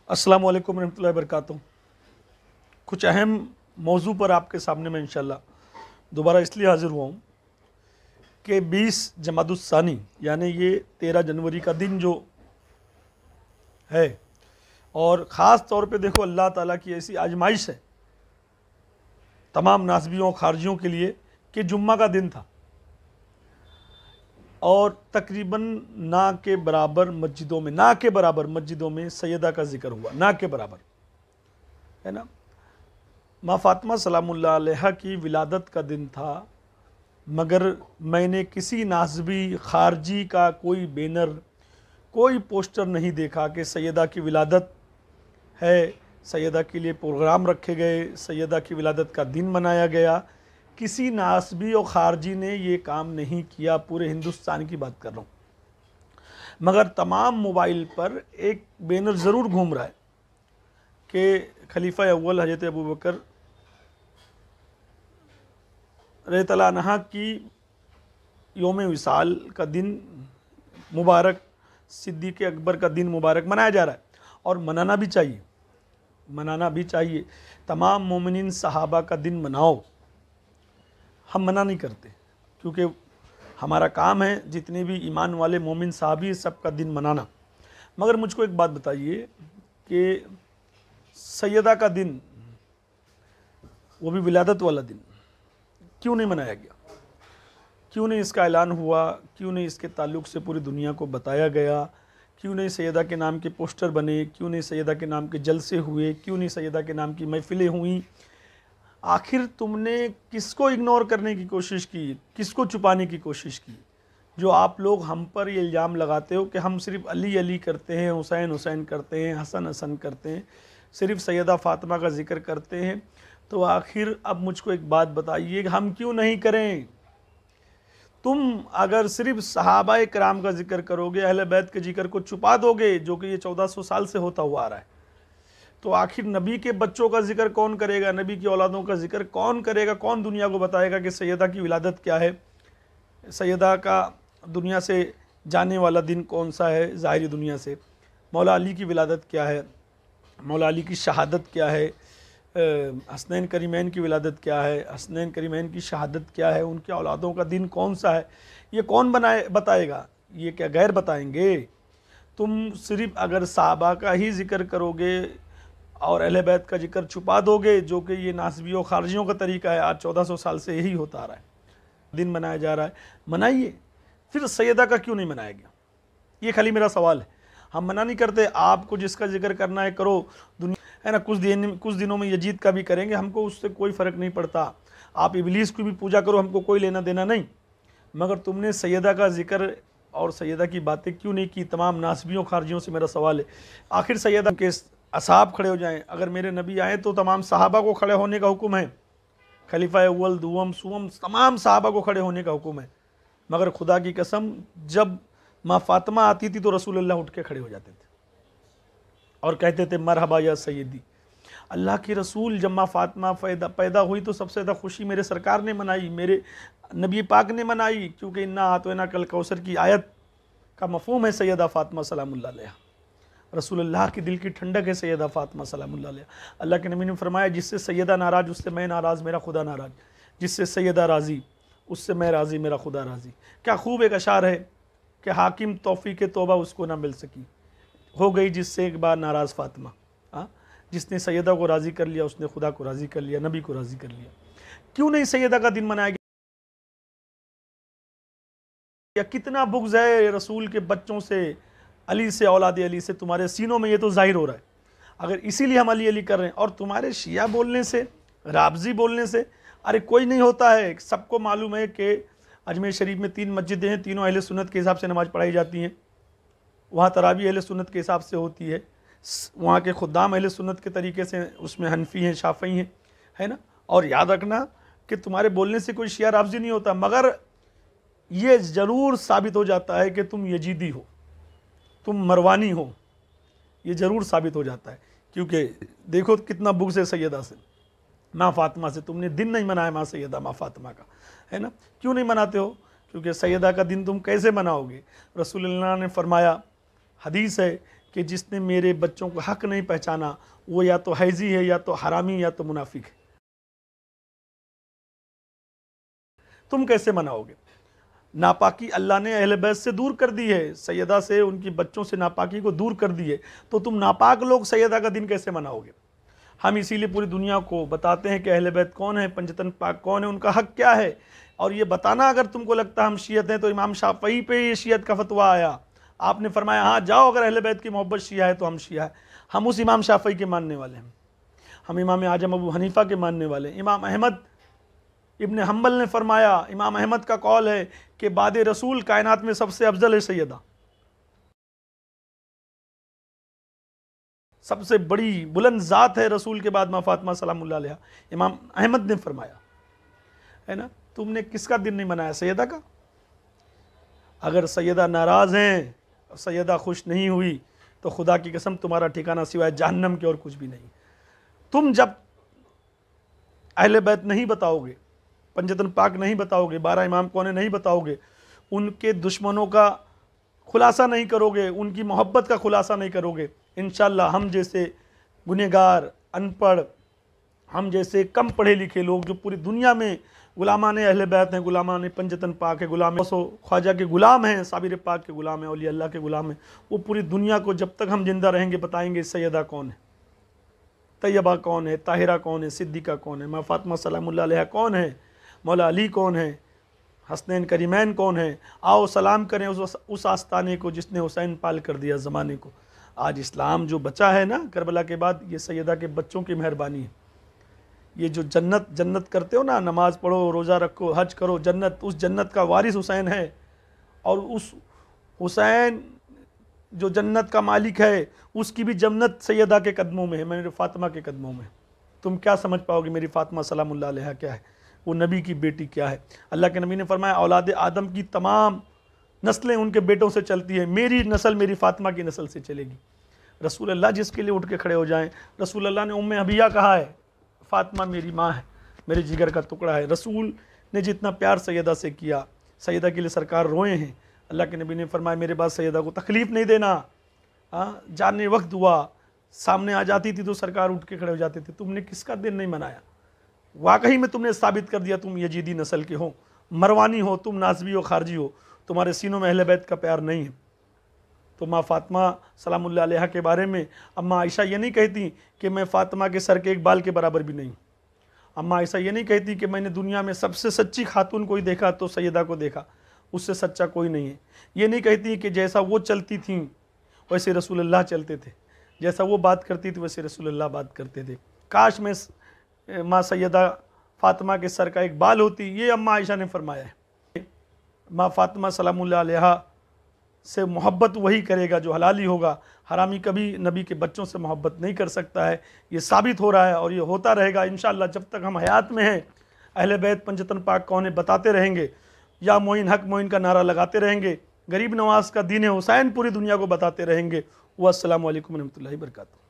अस्सलाम वालेकुम रहमतुल्लाहि वबरकातुहू। कुछ अहम मौजू पर आपके सामने मैं इंशाल्लाह दोबारा इसलिए हाज़िर हुआ हूँ कि 20 जमादुस्सानी यानी ये 13 जनवरी का दिन जो है, और ख़ास तौर पे देखो अल्लाह ताला की ऐसी आजमाइश है तमाम नासबियों खारजियों के लिए कि जुम्मा का दिन था और तकरीबन ना के बराबर मस्जिदों में सैयदा का जिक्र हुआ, ना के बराबर, है ना। माँ फातिमा सलामुल्लाह अलैहा की विलादत का दिन था, मगर मैंने किसी नासबी खारजी का कोई बैनर, कोई पोस्टर नहीं देखा कि सैयदा की विलादत है, सैयदा के लिए प्रोग्राम रखे गए, सैयदा की विलादत का दिन मनाया गया। किसी नासबी और खारजी ने ये काम नहीं किया, पूरे हिंदुस्तान की बात कर रहा हूँ। मगर तमाम मोबाइल पर एक बैनर ज़रूर घूम रहा है कि खलीफा अव्वल हज़रत अबू बकर रज़ियल्लाहु अन्हा की योम विसाल का दिन मुबारक, सिद्दीक़ अकबर का दिन मुबारक मनाया जा रहा है और मनाना भी चाहिए। तमाम मोमिनीन सहाबा का दिन मनाओ, हम मना नहीं करते क्योंकि हमारा काम है जितने भी ईमान वाले मोमिन साहबी सबका दिन मनाना। मगर मुझको एक बात बताइए कि सैयदा का दिन, वो भी विलादत वाला दिन, क्यों नहीं मनाया गया? क्यों नहीं इसका ऐलान हुआ? क्यों नहीं इसके ताल्लुक़ से पूरी दुनिया को बताया गया? क्यों नहीं सैयदा के नाम के पोस्टर बने? क्यों नहीं सैयदा के नाम के जलसे हुए? क्यों नहीं सैयदा के नाम की महफिलें हुई? आखिर तुमने किसको इग्नोर करने की कोशिश की, किसको छुपाने की कोशिश की? जो आप लोग हम पर ये इल्ज़ाम लगाते हो कि हम सिर्फ़ अली अली करते हैं, हुसैन हुसैन करते हैं, हसन हसन करते हैं, सिर्फ़ सैयदा फ़ातिमा का ज़िक्र करते हैं, तो आखिर अब मुझको एक बात बताइए कि हम क्यों नहीं करें? तुम अगर सिर्फ़ सहाबाए किराम का ज़िक्र करोगे, अहले बैत के ज़िक्र को छुपा दोगे, जो कि ये 1400 साल से होता हुआ आ रहा है, तो आखिर नबी के बच्चों का जिक्र कौन करेगा? नबी की औलादों का जिक्र कौन करेगा? कौन दुनिया को बताएगा कि सैयदा की विलादत क्या है? सैयदा का दुनिया से जाने वाला दिन कौन सा है ज़ाहिरी दुनिया से? मौला अली की विलादत क्या है? मौला अली की शहादत क्या है? हसनैन करीमैन की विलादत क्या है? हसनैन करीमैन की शहादत क्या है? उनके औलादों का दिन कौन सा है? ये कौन बताएगा? ये क्या गैर बताएंगे? तुम सिर्फ़ अगर सहाबा का ही जिक्र करोगे और अहले बैत का जिक्र छुपा दोगे, जो कि ये नासबियों खारजियों का तरीका है, आज 1400 साल से यही होता आ रहा है, दिन मनाया जा रहा है, मनाइए। फिर सैयदा का क्यों नहीं मनाया गया? ये खाली मेरा सवाल है। हम मना नहीं करते, आपको जिसका जिक्र करना है करो, दुनिया है ना। कुछ दिनों में यजीद का भी करेंगे, हमको उससे कोई फ़र्क नहीं पड़ता। आप इबलीस की भी पूजा करो, हमको कोई लेना देना नहीं। मगर तुमने सैयदा का जिक्र और सैयदा की बातें क्यों नहीं की? तमाम नासबियों खारजियों से मेरा सवाल है। आखिर सैयदा के असहाब खड़े हो जाएं। अगर मेरे नबी आए तो तमाम सहाबा को खड़े होने का हुक्म है, खलीफा अव्वल दुवम सुवम तमाम सहाबा को खड़े होने का हुक्म है। मगर खुदा की कसम, जब माँ फातिमा आती थी तो रसूलुल्लाह उठ के खड़े हो जाते थे और कहते थे मरहबा या सैयदी। अल्लाह के रसूल, जब माँ फातिमा पैदा हुई तो सबसे ज़्यादा खुशी मेरे सरकार ने मनाई, मेरे नबी पाक ने मनाई, क्योंकि इन्ना आतोना कल कौसर की आयत का मफहूम है सैयदा फातिमा सलामुल्लाह अलैहा। रसूलुल्लाह की दिल की ठंडक है सैयदा फातिमा सलामुल्लाह अलैहा। अल्लाह के नबी ने फरमाया, जिससे सैयदा नाराज़ उससे मैं नाराज़, मेरा खुदा नाराज़, जिससे सैयदा राज़ी उससे मैं राज़ी, मेरा खुदा राज़ी। क्या खूब एक अशार है कि हाकिम तौफ़ीक़ तौबा उसको ना मिल सकी, हो गई जिससे एक बार नाराज़ फातिमा। हाँ, जिसने सैयदा को राज़ी कर लिया उसने खुदा को राज़ी कर लिया, नबी को राज़ी कर लिया। क्यों नहीं सैयदा का दिन मनाया गया? कितना बुग़्ज़ है रसूल के बच्चों से, अली से, औलाद अली से तुम्हारे सीनों में, ये तो ज़ाहिर हो रहा है। अगर इसीलिए हम अली अली कर रहे हैं, और तुम्हारे शिया बोलने से, राबजी बोलने से, अरे कोई नहीं होता है। सबको मालूम है कि अजमेर शरीफ में 3 मस्जिदें हैं, तीनों अहले सुन्नत के हिसाब से नमाज़ पढ़ाई जाती हैं। वहाँ तरावी अहले सुन्नत के हिसाब से होती है। वहाँ के खुद्दाम अहले सुन्नत के तरीके से, उसमें हनफी हैं, शाफ़ई हैं, है ना। और याद रखना कि तुम्हारे बोलने से कोई शिया राबजी नहीं होता, मगर ये ज़रूर साबित हो जाता है कि तुम यजीदी हो, तुम मरवानी हो, ये ज़रूर साबित हो जाता है। क्योंकि देखो कितना बुग़्ज़ है सैयदा से, माँ फातिमा से। तुमने दिन नहीं मनाया माँ सैयदा, माँ फातिमा का, है ना। क्यों नहीं मनाते हो? क्योंकि सैयदा का दिन तुम कैसे मनाओगे? रसूलुल्लाह ने फरमाया, हदीस है कि जिसने मेरे बच्चों को हक नहीं पहचाना वो या तो हैजी है, या तो हरामी, या तो मुनाफिक है। तुम कैसे मनाओगे? नापाकी अल्लाह ने अहले बैत से दूर कर दी है, सैयदा से, उनकी बच्चों से नापाकी को दूर कर दी है, तो तुम नापाक लोग सैयदा का दिन कैसे मनाओगे? हम इसीलिए पूरी दुनिया को बताते हैं कि अहले बैत कौन है, पंजतन पाक कौन है, उनका हक क्या है। और ये बताना अगर तुमको लगता है हम शियत हैं, तो इमाम शाफई पे ये शियत का फतवा आया, आपने फरमाया हाँ जाओ, अगर अहले बैत की मोहब्बत शिया है तो हम शिया है। हम उस इमाम शाफई के मानने वाले हैं, हम इमाम आजम अबू हनीफा के मानने वाले हैं। इमाम अहमद इब्न हम्बल ने फरमाया, इमाम अहमद का कौल है कि बाद रसूल कायनात में सबसे अफजल है सैयदा, सबसे बड़ी बुलंद ज़ात है रसूल के बाद माँ फातिमा सलामुल्लाह अलैहा, इमाम अहमद ने फरमाया, है ना। तुमने किसका दिन नहीं मनाया? सैयदा का। अगर सैयदा नाराज़ हैं, सैयदा खुश नहीं हुई, तो खुदा की कसम तुम्हारा ठिकाना सिवाय जहन्नम के और कुछ भी नहीं। तुम जब अहले बैत नहीं बताओगे, पंजतन पाक नहीं बताओगे, 12 इमाम कौन नहीं बताओगे, उनके दुश्मनों का खुलासा नहीं करोगे, उनकी मोहब्बत का खुलासा नहीं करोगे, इंशाअल्लाह हम जैसे गुनहगार, अनपढ़, हम जैसे कम पढ़े लिखे लोग जो पूरी दुनिया में गुलामान अहले बैत हैं, गुलामान पंजतन पाक है, गुलाम ख्वाजा के गुलाम हैं, साबिर पाक के गुलाम हैं, औलिया अल्लाह के गुलाम हैं, वो पूरी दुनिया को जब तक हम जिंदा रहेंगे बताएंगे सैयदा कौन है, तैयबा कौन है, ताहिरा कौन है, सिद्दीक़ा कौन है, माँ फातिमा सलामुल्लाह अलैहा कौन है, मौला अली कौन है, हसनैन करीमैन कौन है। आओ सलाम करें उस आस्ताने को जिसने हुसैन पाल कर दिया ज़माने को। आज इस्लाम जो बचा है ना करबला के बाद, ये सैयदा के बच्चों की मेहरबानी है। ये जो जन्नत करते हो ना, नमाज पढ़ो, रोज़ा रखो, हज करो, जन्नत, उस जन्नत का वारिस हुसैन है। और उस हुसैन जो जन्नत का मालिक है, उसकी भी जन्नत सैयदा के कदमों में है, मेरी फातिमा के कदमों में। तुम क्या समझ पाओगे मेरी फातिमा सलामुल्लाह अलैहा क्या है, वो नबी की बेटी क्या है। अल्लाह के नबी ने फरमाया औलाद आदम की तमाम नस्लें उनके बेटों से चलती है, मेरी नस्ल मेरी फातिमा की नस्ल से चलेगी। रसूल अल्लाह जिसके लिए उठ के खड़े हो जाएं, रसूल अल्लाह ने उम्मे हबिया कहा है, फातिमा मेरी माँ है, मेरे जिगर का टुकड़ा है। रसूल ने जितना प्यार सैयदा से किया, सैयदा के लिए सरकार रोए हैं। अल्लाह के नबी ने फरमाया मेरे बाद सैयदा को तकलीफ़ नहीं देना। हाँ, जाने वक्त हुआ, सामने आ जाती थी तो सरकार उठ के खड़े हो जाते थे। तुमने किसका दिन नहीं मनाया? वाकई में तुमने साबित कर दिया तुम यजीदी नस्ल के हो, मरवानी हो, तुम नाज़बी हो, खारजी हो, तुम्हारे सीनों में अहले बैत का प्यार नहीं है। तो माँ फातिमा सलामुल्लाह अलैहा के बारे में अम्मा आयशा ये नहीं कहती कि मैं फ़ातिमा के सर के एक बाल के बराबर भी नहीं। अम्मा आयशा ये नहीं कहती कि मैंने दुनिया में सबसे सच्ची खातून कोई देखा तो सैयदा को देखा, उससे सच्चा कोई नहीं है। ये नहीं कहती कि जैसा वो चलती थी वैसे रसूलुल्लाह चलते थे, जैसा वो बात करती थी वैसे रसूलुल्लाह बात करते थे। काश मैं माँ सैयदा फ़ातिमा के सर का एक बाल होती, ये अम्मा आयशा ने फरमाया है। माँ फातिमा सलामुल्लाह अलैहा से मोहब्बत वही करेगा जो हलाली होगा, हरामी कभी नबी के बच्चों से मोहब्बत नहीं कर सकता है। ये साबित हो रहा है और ये होता रहेगा इंशाअल्लाह। जब तक हम हयात में हैं अहले बैत पंजतन पाक कौन है बताते रहेंगे, या मोइन हक मोइन का नारा लगाते रहेंगे, गरीब नवाज का दीन हुसैन पूरी दुनिया को बताते रहेंगे। वस्सलामु अलैकुम रहमतुल्लाहि व बरकातहू।